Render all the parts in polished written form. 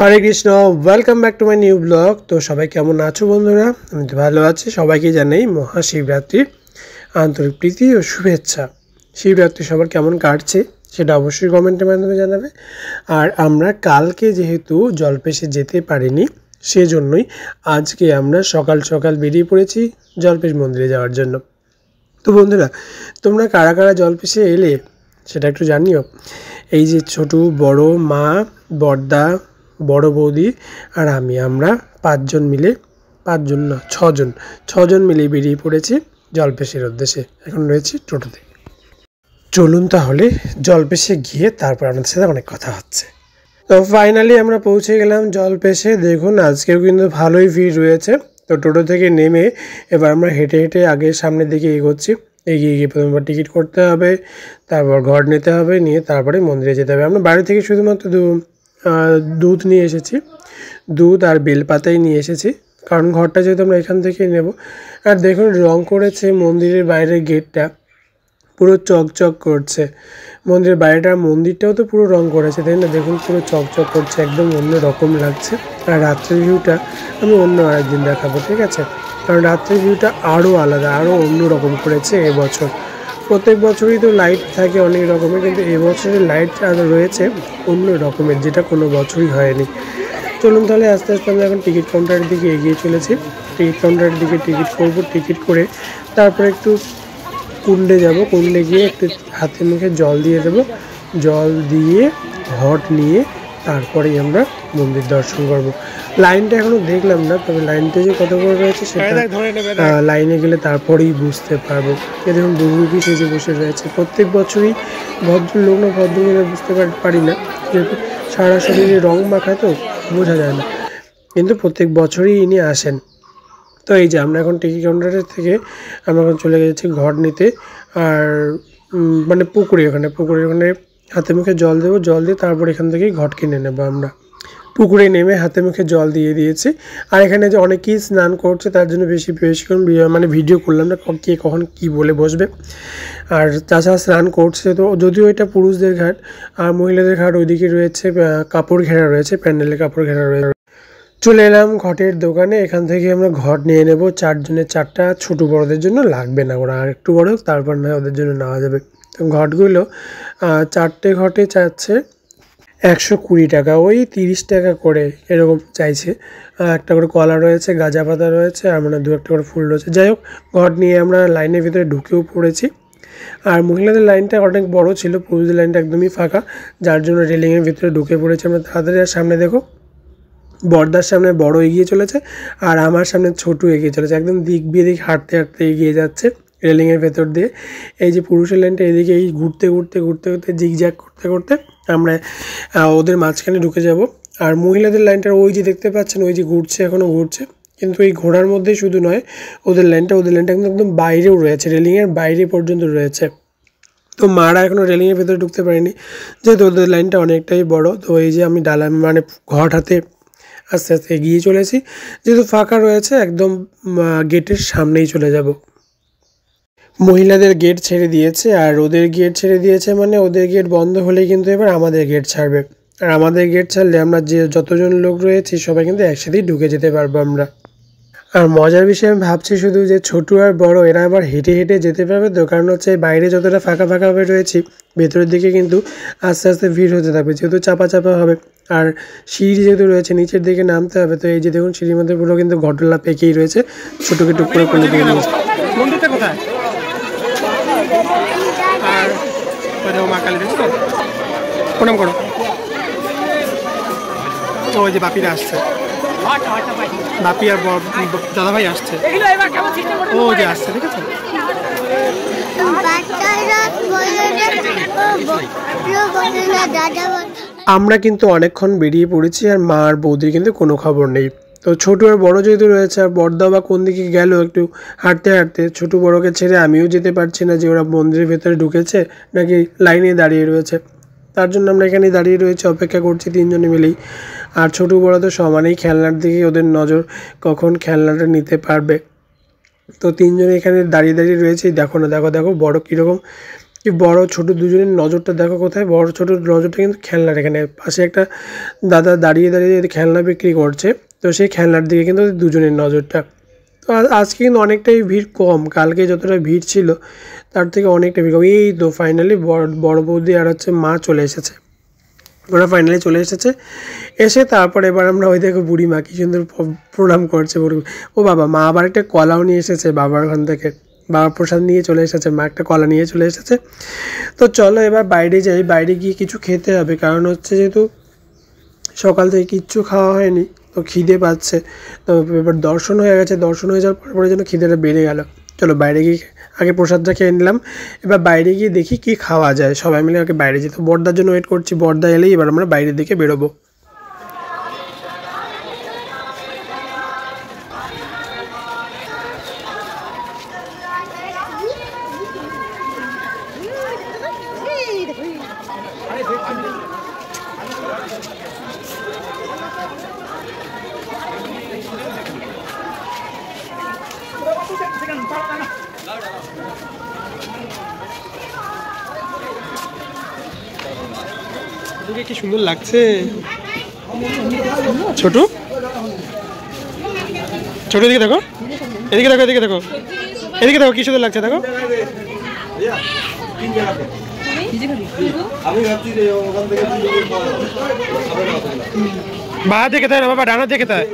Hare Krishna, welcome back to my new blog. তো সবাই কেমন আছো বন্ধুরা? আমি তো ভালো আছি। সবাইকে জানাই মহাশিবরাত্রির আন্তরিক প্রীতি ও শুভেচ্ছা। শিবরাত্রি সবার কেমন কাটছে সেটা অবশ্যই কমেন্টের মাধ্যমে জানাবে। আর আমরা কালকে যেহেতু জলপেশে যেতে পারিনি, সেজন্যই আজকে আমরা সকাল সকাল বেরিয়ে পড়েছি জলপেশ মন্দিরে যাওয়ার জন্য। তো বন্ধুরা, তোমরা কারা কারা জলপেশে এলে সেটা একটু জানিও। এই যে ছোটো বড় মা, বড়দা, বড় বৌদি আর আমরা ছজন মিলে বেরিয়ে পড়েছি জলপেশের উদ্দেশ্যে। এখন রয়েছি টোটোতে। চলুন তাহলে জলপেশে গিয়ে তারপর আপনাদের সাথে অনেক কথা হচ্ছে। তো ফাইনালি আমরা পৌঁছে গেলাম জলপেশে। দেখুন আজকেও কিন্তু ভালোই ভিড় রয়েছে। তো টোটো থেকে নেমে এবার আমরা হেঁটে হেঁটে আগে সামনের দিকে এগোচ্ছি। এগিয়ে গিয়ে প্রথমবার টিকিট করতে হবে, তারপর ঘর নিতে হবে, নিয়ে তারপরে মন্দিরে যেতে হবে। আমরা বাড়ি থেকে শুধুমাত্র দুধ নিয়ে এসেছি, দুধ আর বেলপাতাই নিয়ে এসেছি, কারণ ঘরটা যেহেতু আমরা এখান থেকেই নেব। আর দেখুন রং করেছে মন্দিরের বাইরের গেটটা, পুরো চকচক করছে। মন্দিরের বাইরেটা, মন্দিরটাও তো পুরো রং করেছে, তাই না? দেখুন পুরো চকচক করছে, একদম অন্য রকম লাগছে। আর রাত্রের ভিউটা আমি অন্য আরেকদিন দেখাবো, ঠিক আছে? কারণ রাত্রের ভিউটা আরও আলাদা, আরও অন্য রকম করেছে এবছর। প্রত্যেক বছরই তো লাইট থাকে অনেক রকমের, কিন্তু এবছরের লাইট আর রয়েছে অন্য রকমের, যেটা কোনো বছরই হয়নি। চলুন তাহলে আস্তে আস্তে আমরা এখন টিকিট কাউন্টারের দিকে এগিয়ে চলেছি। টিকিট কাউন্টারের দিকে টিকিট করব, টিকিট করে তারপরে একটু কুণ্ডে যাব। কুণ্ডে গিয়ে একটু হাতে মুখে জল দিয়ে দেবো, জল দিয়ে ঘট নিয়ে তারপরেই আমরা মন্দির দর্শন করব। লাইনটা এখনও দেখলাম না, তবে লাইনটা যে কত করে রয়েছে সেটা লাইনে গেলে তারপরেই বুঝতে পারবো। এ দেখুন বহুরূপী সেজে বসে রয়েছে। প্রত্যেক বছরই ভদ্রলোক না ভদ্রমহিলা বুঝতে পারি না, যেহেতু সারা শরীরে রং মাখা তো বোঝা যায় না, কিন্তু প্রত্যেক বছরই ইনি আসেন। তো এই যে আমরা এখন টিকিট কাউন্টারের থেকে আমরা এখন চলে গেছি ঘট নিতে। আর মানে পুকুরের ওখানে হাতে মুখে জল দেবো, জল দিয়ে তারপর এখান থেকেই ঘট কিনে নেবো। আমরা পুকুরে নেমে হাতে মুখে জল দিয়ে দিয়েছি। আর এখানে যে অনেকেই স্নান করছে, তার জন্য বেশিক্ষণ মানে ভিডিও করলাম না, কে কখন কি বলে বসবে। আর তাছাড়া স্নান করছে, তো যদিও এটা পুরুষদের ঘাট, আর মহিলাদের ঘাট ওইদিকে রয়েছে, কাপড় ঘেরা রয়েছে, প্যান্ডেলে কাপড় ঘেরা রয়েছে। চলে এলাম ঘটের দোকানে। এখান থেকে আমরা ঘট নিয়ে নেব, 4 জনের 4টা, ছোটো বড়োদের জন্য লাগবে না, ওরা আর একটু বড়ো তারপর না ওদের জন্য নেওয়া যাবে। তো ঘটগুলো 4টে ঘটে চাচ্ছে 120 টাকা, ওই 30 টাকা করে এরকম চাইছে। একটা করে কলা রয়েছে, গাঁজা পাতা রয়েছে, আর মানে 2-1টা করে ফুল রয়েছে। যাই হোক, ঘট নিয়ে আমরা লাইনের ভিতরে ঢুকেও পড়েছি। আর মহিলাদের লাইনটা অনেক বড় ছিল, পুরুষদের লাইনটা একদমই ফাঁকা, যার জন্য রেলিংয়ের ভিতরে ঢুকে পড়েছি আমরা তাড়াতাড়ি। আর সামনে দেখো বড়দার সামনে বড় এগিয়ে চলেছে, আর আমার সামনে ছোটু এগিয়ে চলেছে। একদম দিক বিদিক হাঁটতে হাঁটতে এগিয়ে যাচ্ছে রেলিংয়ের ভেতর দিয়ে। এই যে পুরুষের লাইনটা এদিকে এই ঘুরতে জিগজ্যাগ করতে করতে আমরা ওদের মাঝখানে ঢুকে যাব। আর মহিলাদের লাইনটার ওই যে দেখতে পাচ্ছেন, ওই যে ঘুরছে, এখনও ঘুরছে। কিন্তু এই ঘোড়ার মধ্যেই শুধু নয়, ওদের লাইনটা কিন্তু একদম বাইরেও রয়েছে, রেলিংয়ের বাইরে পর্যন্ত রয়েছে। তো মারা এখনও রেলিংয়ের ভেতরে ঢুকতে পারেনি, যেহেতু ওদের লাইনটা অনেকটাই বড়। তো এই যে আমি মানে ঘট হাতে আস্তে আস্তে এগিয়ে চলেছি, যেহেতু ফাঁকা রয়েছে, একদম গেটের সামনেই চলে যাব। মহিলাদের গেট ছেড়ে দিয়েছে, আর ওদের গেট ছেড়ে দিয়েছে মানে ওদের গেট বন্ধ হলেই কিন্তু এবার আমাদের গেট ছাড়বে। আর আমাদের গেট ছাড়লে আমরা যে যতজন লোক রয়েছি সবাই কিন্তু একসাথেই ঢুকে যেতে পারবো আমরা। আর মজার বিষয় আমি ভাবছি শুধু যে ছোটো আর বড় এরা আবার হেঁটে হেঁটে যেতে পারবে তো, কারণ হচ্ছে বাইরে যতটা ফাঁকা ফাঁকাভাবে রয়েছি, ভেতরের দিকে কিন্তু আস্তে আস্তে ভিড় হতে থাকবে, যেহেতু চাপা চাপা হবে। আর সিঁড়ি যেহেতু রয়েছে, নিচের দিকে নামতে হবে। তো এই যে দেখুন সিঁড়ির মধ্যে পুরো কিন্তু ঘটলা পেকেই রয়েছে, ছোটোকে টুক করে কোলে দিয়ে নিয়েছে। মন্দিরটা কোথায়? আর মা কালী দেখছো, প্রণাম করো। ওই যে বাপিরা আসছে, বাপি আর দাদাভাই আসছে, ও যে আসছে, দেখেছো? আমরা কিন্তু অনেকক্ষণ বেরিয়ে পড়েছি, আর মা আর বৌদির কিন্তু কোনো খবর নেই। তো ছোটো আর বড়ো যেহেতু রয়েছে, আর বড়দা বা কোন দিকে গেল একটু হাঁটতে হাঁটতে, ছোটো বড়োকে ছেড়ে আমিও যেতে পারছি না যে ওরা মন্দিরের ভেতরে ঢুকেছে নাকি লাইনে দাঁড়িয়ে রয়েছে। তার জন্য আমরা এখানে দাঁড়িয়ে রয়েছি, অপেক্ষা করছি 3 জনে মিলেই। আর ছোটো বড়ো তো সমানেই খেলনার দিকে ওদের নজর, কখন খেলনাটা নিতে পারবে। তো 3 জনে এখানে দাঁড়িয়ে রয়েছে। দেখো না, দেখো বড় কীরকম কি বড় ছোট দুজনের নজরটা দেখো কোথায়, বড় ছোট নজরটা কিন্তু খেলনার এখানে। পাশে একটা দাদা দাঁড়িয়ে দাঁড়িয়ে খেলনা বিক্রি করছে, তো সেই খেলনার দিকে কিন্তু দুজনের নজরটা। তো আজকে কিন্তু অনেকটাই ভিড় কম, কালকে যতটা ভিড় ছিল তার থেকে অনেকটা ভিড় কম। এই তো ফাইনালি বড় বৌদি আর হচ্ছে মা চলে এসেছে, ওরা ফাইনালি চলে এসেছে। এসে তারপরে এবার আমরা ওই দেখো বুড়ি মা কি সুন্দর প্রণাম করছে বুড়ি। ও বাবা, মা আবার একটা কলাও নিয়ে এসেছে বাবার ওখান থেকে, বাবা প্রসাদ নিয়ে চলে এসেছে, মা একটা কলা নিয়ে চলে এসেছে। তো চলো এবার বাইরে যাই, বাইরে গিয়ে কিছু খেতে হবে, কারণ হচ্ছে যেহেতু সকাল থেকে কিচ্ছু খাওয়া হয়নি, তো খিদে পাচ্ছে। তো এবার দর্শন হয়ে গেছে, দর্শন হয়ে যাওয়ার পরে যেন খিদেটা বেড়ে গেল। চলো বাইরে গিয়ে আগে প্রসাদটা খেয়ে নিলাম, এবার বাইরে গিয়ে দেখি কি খাওয়া যায়। সবাই মিলে আগে বাইরে যেতে, বড়দার জন্য ওয়েট করছি, বড়দা এলেই এবার আমরা বাইরের দিকে বেরোবো। কি সুন্দর লাগছে, ছোট ছোট দিকে দেখো, এদিকে দেখো, এদিকে দেখো, এদিকে দেখো, কি সুন্দর লাগছে দেখো। বা দেখে তাই না বাবা, ডানা দেখে তাই।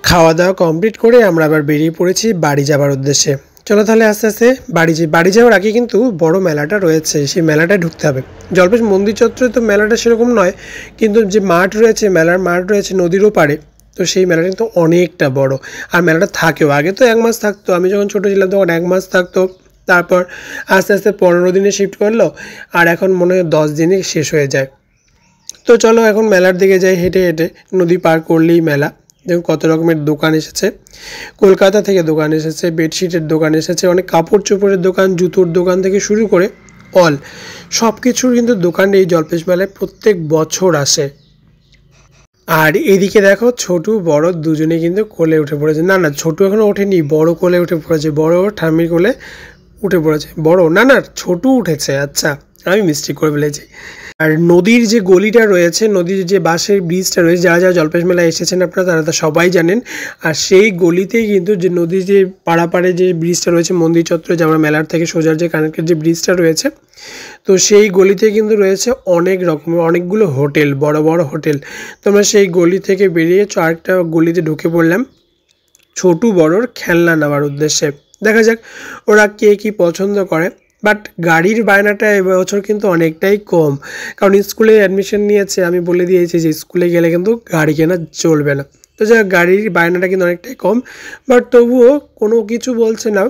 খাওয়া দাওয়া কমপ্লিট করে আমরা আবার বেরিয়ে পড়েছি বাড়ি যাবার উদ্দেশ্যে। চলো তাহলে আস্তে আস্তে বাড়ি যাওয়ার আগে কিন্তু বড় মেলাটা রয়েছে, সেই মেলাটায় ঢুকতে হবে। জল্পেশ মন্দির চত্বরে তো মেলাটা সেরকম নয়, কিন্তু যে মাঠ রয়েছে, মেলার মাঠ রয়েছে নদীরও পাড়ে, তো সেই মেলাটা কিন্তু অনেকটা বড়। আর মেলাটা থাকেও, আগে তো 1 মাস থাকতো, আমি যখন ছোটো ছিলাম তখন 1 মাস থাকতো, তারপর আস্তে আস্তে 15 দিনে শিফট করলো, আর এখন মনে হয় 10 দিনে শেষ হয়ে যায়। তো চলো এখন মেলার দিকে যাই, হেঁটে হেঁটে নদী পার করলেই মেলা। দেখুন কত রকমের দোকান এসেছে, কলকাতা থেকে দোকান এসেছে, বেডশিটের দোকান এসেছে, অনেক কাপড় চোপড়ের দোকান, জুতোর দোকান থেকে শুরু করে অল সব কিছুর কিন্তু দোকান এই জল্পেশ মেলায় প্রত্যেক বছর আসে। আর এদিকে দেখো ছোটু বড় দুজনে কিন্তু কোলে উঠে পড়েছে, না ছোটু এখনো ওঠেনি, বড় কোলে উঠে পড়েছে, বড় ঠাম্মির কোলে উঠে পড়েছে, বড় না ছোটু উঠেছে, আচ্ছা আমি মিস্টেক করে ফেলেছি। আর নদীর যে গলিটা রয়েছে, নদীর যে বাঁশের ব্রিজটা রয়েছে, যারা যারা জল্পেশ মেলায় এসেছেন আপনারা তারা তো সবাই জানেন। আর সেই গলিতেই কিন্তু যে নদীর যে পাড়াপাড়ে যে ব্রিজটা রয়েছে মন্দির চত্বরে, যে আমরা মেলার থেকে সোজার যে কানেক্টেড যে ব্রিজটা রয়েছে, তো সেই গলিতে কিন্তু রয়েছে অনেক রকমের অনেকগুলো হোটেল, বড় বড় হোটেল। তোমরা সেই গলি থেকে বেরিয়ে আরেকটা গলিতে ঢুকে পড়লাম ছোটু বড়র খেলনা নেওয়ার উদ্দেশ্যে। দেখা যাক ওরা কে কী পছন্দ করে। বাট গাড়ির বায়নাটা এবছর কিন্তু অনেকটাই কম, কারণ স্কুলে অ্যাডমিশন নিয়েছে, আমি বলে দিয়েছি যে স্কুলে গেলে কিন্তু গাড়ি কেনা চলবে না। তো যা গাড়ির বায়নাটা কিন্তু অনেকটাই কম, বাট তবুও কোনো কিছু বলছে না,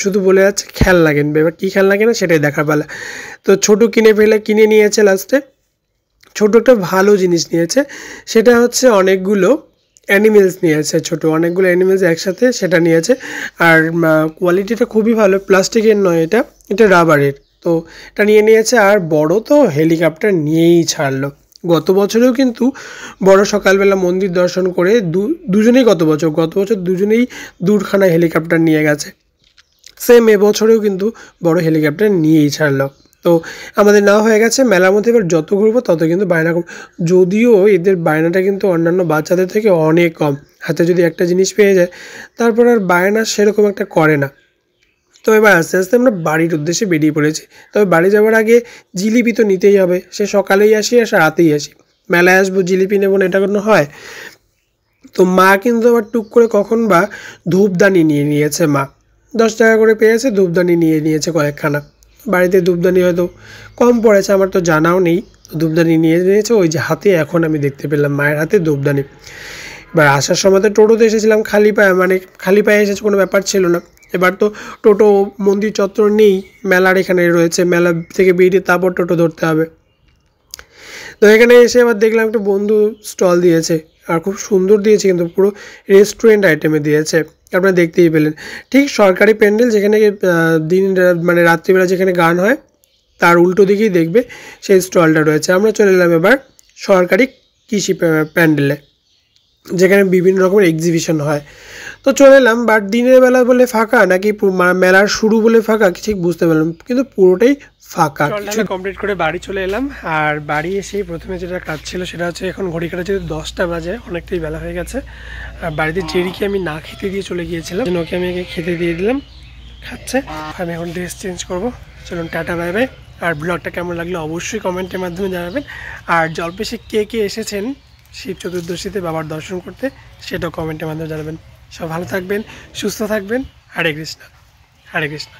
শুধু বলে যাচ্ছে খেলনা কিনবে। এবার কী খেলনা কেনা সেটাই দেখার পালা। তো ছোটো কিনে নিয়েছে লাস্টে, ছোটো একটা ভালো জিনিস নিয়েছে, সেটা হচ্ছে অনেকগুলো অ্যানিমেলস নিয়েছে, ছোটো অনেকগুলো অ্যানিমেলস একসাথে সেটা নিয়েছে। আর কোয়ালিটিটা খুবই ভালো, প্লাস্টিকের নয়, এটা রাবারের। তো এটা নিয়েছে। আর বড় তো হেলিকপ্টার নিয়েই ছাড়লো। গত বছরেও কিন্তু বড় সকালবেলা মন্দির দর্শন করে দুজনেই গত বছর দুজনেই দূরখানা হেলিকপ্টার নিয়ে গেছে। সেম এবছরেও কিন্তু বড় হেলিকপ্টার নিয়েই ছাড়লো। তো আমাদের না হয়ে গেছে, মেলার মধ্যে এবার যত ঘুরবো তত কিন্তু বায়না কম, যদিও এদের বায়নাটা কিন্তু অন্যান্য বাচ্চাদের থেকে অনেক কম। হাতে যদি একটা জিনিস পেয়ে যায় তারপর আর বায়না সেরকম একটা করে না। তো এবার আস্তে আস্তে আমরা বাড়ির উদ্দেশ্যে বেরিয়ে পড়েছি। তবে বাড়ি যাওয়ার আগে জিলিপি তো নিতেই হবে, সে সকালেই আসি আর রাতেই আসি, মেলায় আসবো জিলিপি নেবো না এটা কোনো হয়? তো মা কিন্তু আবার টুক করে কখন বা ধূপদানি নিয়ে নিয়েছে, মা 10 টাকা করে পেয়েছে, ধূপদানি নিয়ে নিয়েছে কয়েকখানা। বাড়িতে ধূপদানি হয়তো কম পড়েছে, আমার তো জানাও নেই, তো ধূপদানি নিয়ে নিয়েছে। ওই যে হাতে এখন আমি দেখতে পেলাম মায়ের হাতে ধূপদানি। এবার আসার সময় তো টোটোতে এসেছিলাম খালি পায়ে, মানে খালি পায়ে এসেছে, কোনো ব্যাপার ছিল না। এবার তো টোটো মন্দির চত্বর নেই, মেলার এখানে রয়েছে, মেলা থেকে বেরিয়ে তারপর টোটো ধরতে হবে। তো এখানে এসে আবার দেখলাম একটা বন্ধু স্টল দিয়েছে, আর খুব সুন্দর দিয়েছে, কিন্তু পুরো রেস্টুরেন্ট আইটেমে দিয়েছে, আপনারা দেখতেই পেলেন। ঠিক সরকারি প্যান্ডেল যেখানে মানে রাত্রিবেলা যেখানে গান হয় তার উল্টো দিকেই দেখবে সেই স্টলটা রয়েছে। আমরা চলে এলাম এবার সরকারি কৃষি প্যান্ডেলে। যেখানে বিভিন্ন রকমের এক্সিবিশন হয়। তো চলে এলাম, বাট দিনের বেলা বলে ফাঁকা নাকি মেলার শুরু বলে ফাঁকা ঠিক বুঝতে পারলাম, কিন্তু পুরোটাই ফাঁকা। কিছু কমপ্লিট করে বাড়ি চলে এলাম, আর বাড়ি এসেই প্রথমে যেটা কাজ ছিল সেটা হচ্ছে এখন ঘড়ি কাটা যেহেতু 10টা বাজে, অনেকটাই বেলা হয়ে গেছে। আর বাড়িতে জেরিকে আমি না খেতে দিয়ে চলে গিয়েছিলাম, ওকে আমি খেতে দিয়ে দিলাম, খাচ্ছে। আমি এখন ড্রেস চেঞ্জ করবো। চলুন টাটা বাই বাই। আর ব্লগটা কেমন লাগলো অবশ্যই কমেন্টের মাধ্যমে জানাবেন। আর জলপেশে কে কে এসেছেন শিব চতুর্দশীতে বাবার দর্শন করতে সেটাও কমেন্টের মাধ্যমে জানাবেন। সব ভালো থাকবেন, সুস্থ থাকবেন। হরে কৃষ্ণ, হরে কৃষ্ণ।